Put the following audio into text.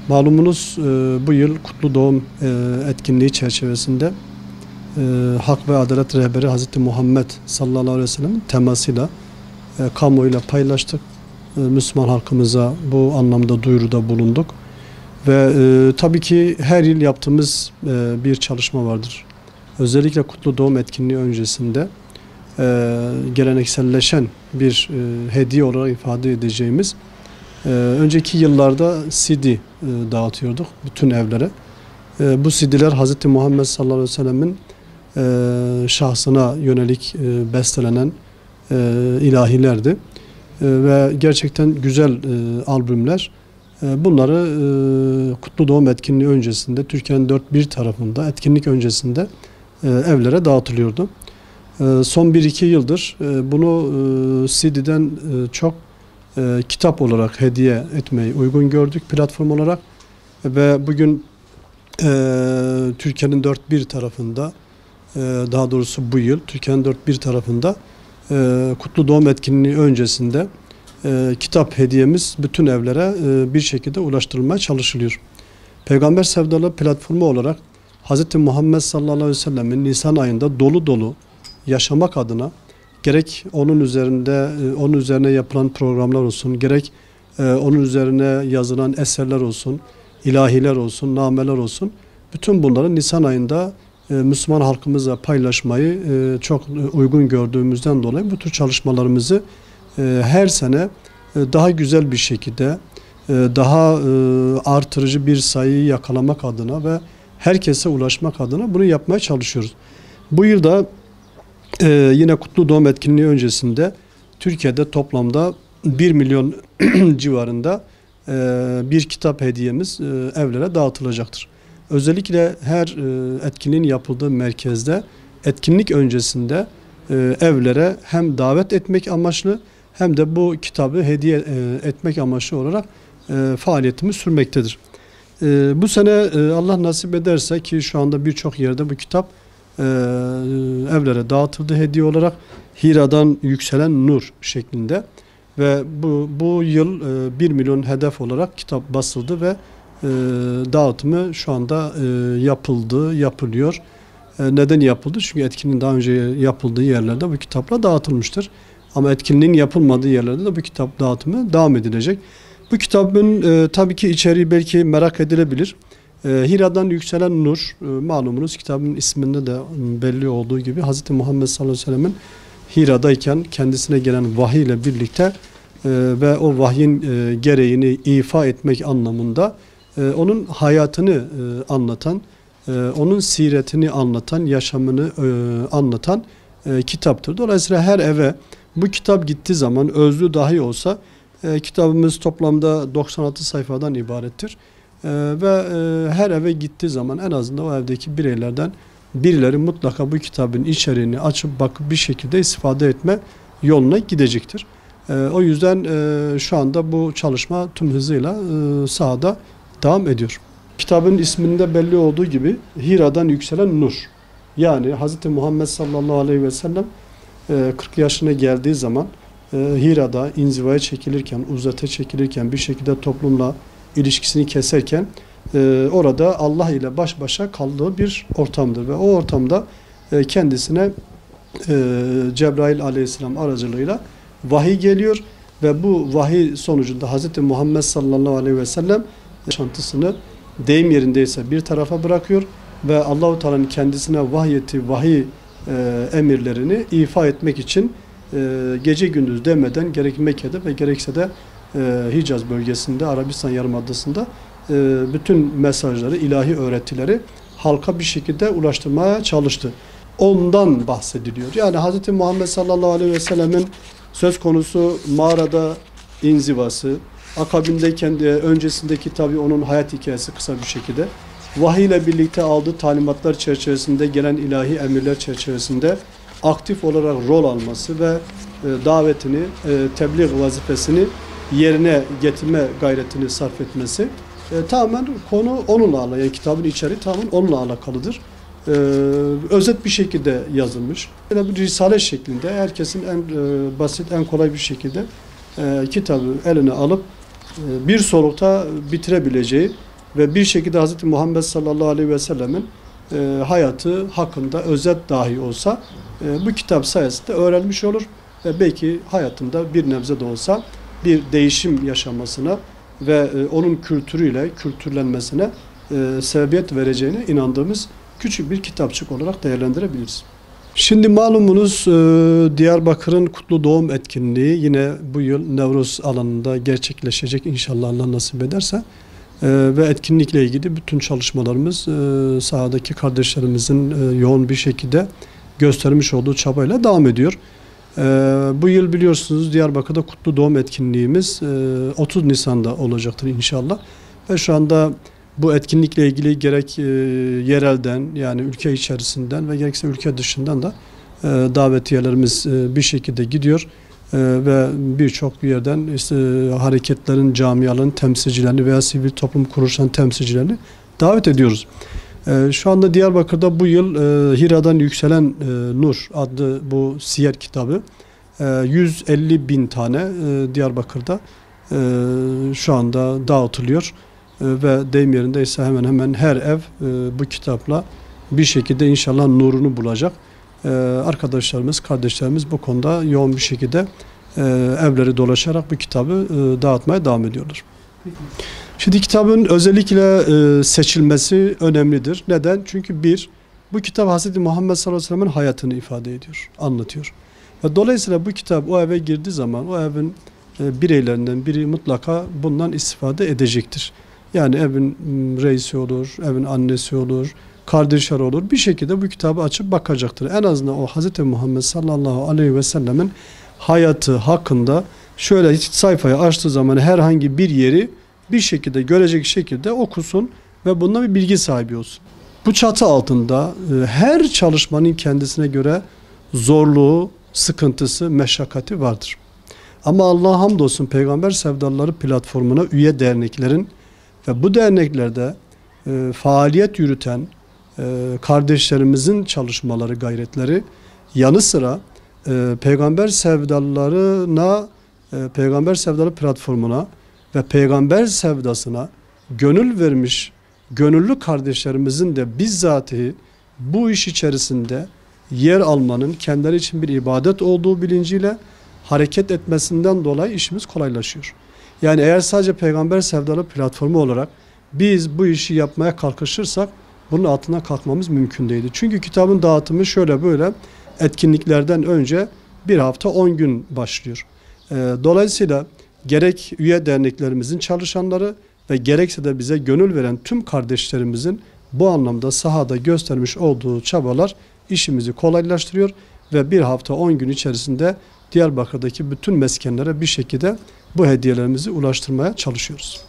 Malumunuz bu yıl Kutlu Doğum etkinliği çerçevesinde Hak ve Adalet Rehberi Hz. Muhammed sallallahu aleyhi ve sellem'in temasıyla kamuoyuyla paylaştık. Müslüman halkımıza bu anlamda duyuruda bulunduk. Ve tabii ki her yıl yaptığımız bir çalışma vardır. Özellikle Kutlu Doğum etkinliği öncesinde gelenekselleşen bir hediye olarak ifade edeceğimiz önceki yıllarda CD dağıtıyorduk bütün evlere. Bu CD'ler Hz. Muhammed sallallahu aleyhi ve sellem'in şahsına yönelik bestelenen ilahilerdi. Ve gerçekten güzel albümler. Bunları Kutlu Doğum etkinliği öncesinde Türkiye'nin dört bir tarafında etkinlik öncesinde evlere dağıtılıyordu. Son 1-2 yıldır bunu CD'den çok kitap olarak hediye etmeyi uygun gördük platform olarak ve bugün Türkiye'nin dört bir tarafında daha doğrusu bu yıl Türkiye'nin dört bir tarafında Kutlu Doğum etkinliği öncesinde kitap hediyemiz bütün evlere bir şekilde ulaştırılmaya çalışılıyor. Peygamber Sevdalı platformu olarak Hz. Muhammed sallallahu aleyhi ve sellem'in Nisan ayında dolu dolu yaşamak adına gerek onun üzerine yapılan programlar olsun, gerek onun üzerine yazılan eserler olsun, ilahiler olsun, nameler olsun, bütün bunları Nisan ayında Müslüman halkımızla paylaşmayı çok uygun gördüğümüzden dolayı bu tür çalışmalarımızı her sene daha güzel bir şekilde, daha artırıcı bir sayıyı yakalamak adına ve herkese ulaşmak adına bunu yapmaya çalışıyoruz. Bu yılda yine Kutlu Doğum etkinliği öncesinde Türkiye'de toplamda 1 milyon civarında bir kitap hediyemiz evlere dağıtılacaktır. Özellikle her etkinliğin yapıldığı merkezde etkinlik öncesinde evlere hem davet etmek amaçlı hem de bu kitabı hediye etmek amaçlı olarak faaliyetimiz sürmektedir. Bu sene Allah nasip ederse ki şu anda birçok yerde bu kitap evlere dağıtıldı hediye olarak Hira'dan yükselen nur şeklinde ve bu yıl 1 milyon hedef olarak kitap basıldı ve dağıtımı şu anda yapılıyor. Neden yapıldı? Çünkü etkinliğin daha önce yapıldığı yerlerde bu kitapla dağıtılmıştır. Ama etkinliğin yapılmadığı yerlerde de bu kitap dağıtımı devam edilecek. Bu kitabın tabii ki içeriği belki merak edilebilir. Hira'dan yükselen nur, malumunuz kitabın isminde de belli olduğu gibi Hz. Muhammed sallallahu aleyhi ve sellem'in Hira'dayken kendisine gelen vahiy ile birlikte ve o vahyin gereğini ifa etmek anlamında onun hayatını anlatan, onun siretini anlatan, yaşamını anlatan kitaptır. Dolayısıyla her eve bu kitap gittiği zaman özlü dahi olsa kitabımız toplamda 96 sayfadan ibarettir. Ve her eve gittiği zaman en azından o evdeki bireylerden birileri mutlaka bu kitabın içeriğini açıp bakıp bir şekilde istifade etme yoluna gidecektir. O yüzden şu anda bu çalışma tüm hızıyla sahada devam ediyor. Kitabın isminde belli olduğu gibi Hira'dan yükselen nur. Yani Hz. Muhammed sallallahu aleyhi ve sellem 40 yaşına geldiği zaman Hira'da inzivaya çekilirken, uzlete çekilirken bir şekilde toplumla ilişkisini keserken orada Allah ile baş başa kaldığı bir ortamdır ve o ortamda kendisine Cebrail aleyhisselam aracılığıyla vahiy geliyor ve bu vahiy sonucunda Hz. Muhammed sallallahu aleyhi ve sellem yaşantısını deyim yerindeyse bir tarafa bırakıyor ve Allah-u Teala'nın kendisine vahyettiği vahiy emirlerini ifa etmek için gece gündüz demeden gerek Mekke'de ve gerekse de Hicaz bölgesinde, Arabistan Yarımadası'nda bütün mesajları, ilahi öğretileri halka bir şekilde ulaştırmaya çalıştı. Ondan bahsediliyor. Yani Hz. Muhammed sallallahu aleyhi ve sellemin söz konusu mağarada inzivası, akabindeyken de öncesindeki tabii onun hayat hikayesi kısa bir şekilde, vahiy ile birlikte aldığı talimatlar çerçevesinde, gelen ilahi emirler çerçevesinde aktif olarak rol alması ve davetini, tebliğ vazifesini yerine getirme gayretini sarf etmesi tamamen konu onunla alakalı. Yani kitabın içeriği tamamen onunla alakalıdır. Özet bir şekilde yazılmış. Böyle bir risale şeklinde herkesin en basit, en kolay bir şekilde kitabı eline alıp bir solukta bitirebileceği ve bir şekilde Hz. Muhammed sallallahu aleyhi ve sellemin hayatı hakkında özet dahi olsa bu kitap sayesinde öğrenmiş olur ve belki hayatında bir nebze de olsa bir değişim yaşamasına ve onun kültürüyle kültürlenmesine sebebiyet vereceğine inandığımız küçük bir kitapçık olarak değerlendirebiliriz. Şimdi malumunuz Diyarbakır'ın Kutlu Doğum etkinliği yine bu yıl Nevruz alanında gerçekleşecek inşallah Allah nasip ederse. Ve etkinlikle ilgili bütün çalışmalarımız sahadaki kardeşlerimizin yoğun bir şekilde göstermiş olduğu çabayla devam ediyor. Bu yıl biliyorsunuz Diyarbakır'da Kutlu Doğum etkinliğimiz 30 Nisan'da olacaktır inşallah. Ve şu anda bu etkinlikle ilgili gerek yerelden yani ülke içerisinden ve gerekse ülke dışından da davetiyelerimiz bir şekilde gidiyor. Ve birçok yerden işte hareketlerin, camiaların temsilcilerini veya sivil toplum kuruluşlarının temsilcilerini davet ediyoruz. Şu anda Diyarbakır'da bu yıl Hira'dan Yükselen Nur adlı bu siyer kitabı 150 bin tane Diyarbakır'da şu anda dağıtılıyor. Ve deyim yerinde ise hemen hemen her ev bu kitapla bir şekilde inşallah nurunu bulacak. Arkadaşlarımız, kardeşlerimiz bu konuda yoğun bir şekilde evleri dolaşarak bu kitabı dağıtmaya devam ediyorlar. Şimdi kitabın özellikle seçilmesi önemlidir. Neden? Çünkü bu kitap Hz. Muhammed sallallahu aleyhi ve sellem'in hayatını ifade ediyor, anlatıyor. Ve dolayısıyla bu kitap o eve girdiği zaman o evin bireylerinden biri mutlaka bundan istifade edecektir. Yani evin reisi olur, evin annesi olur, kardeşler olur. Bir şekilde bu kitabı açıp bakacaktır. En azından o Hz. Muhammed sallallahu aleyhi ve sellemin hayatı hakkında şöyle sayfayı açtığı zaman herhangi bir yeri bir şekilde görecek şekilde okusun ve bundan bir bilgi sahibi olsun. Bu çatı altında her çalışmanın kendisine göre zorluğu, sıkıntısı, meşakkati vardır. Ama Allah'a hamdolsun Peygamber Sevdalıları platformuna üye derneklerin ve bu derneklerde faaliyet yürüten kardeşlerimizin çalışmaları, gayretleri yanı sıra Peygamber Sevdalılarına, Peygamber Sevdalı platformuna ve Peygamber sevdasına gönül vermiş gönüllü kardeşlerimizin de bizzatihi bu iş içerisinde yer almanın kendileri için bir ibadet olduğu bilinciyle hareket etmesinden dolayı işimiz kolaylaşıyor. Yani eğer sadece Peygamber Sevdalı platformu olarak biz bu işi yapmaya kalkışırsak bunun altına kalkmamız mümkün değildi. Çünkü kitabın dağıtımı şöyle böyle etkinliklerden önce bir hafta 10 gün başlıyor. Dolayısıyla gerek üye derneklerimizin çalışanları ve gerekse de bize gönül veren tüm kardeşlerimizin bu anlamda sahada göstermiş olduğu çabalar işimizi kolaylaştırıyor ve bir hafta 10 gün içerisinde Diyarbakır'daki bütün meskenlere bir şekilde bu hediyelerimizi ulaştırmaya çalışıyoruz.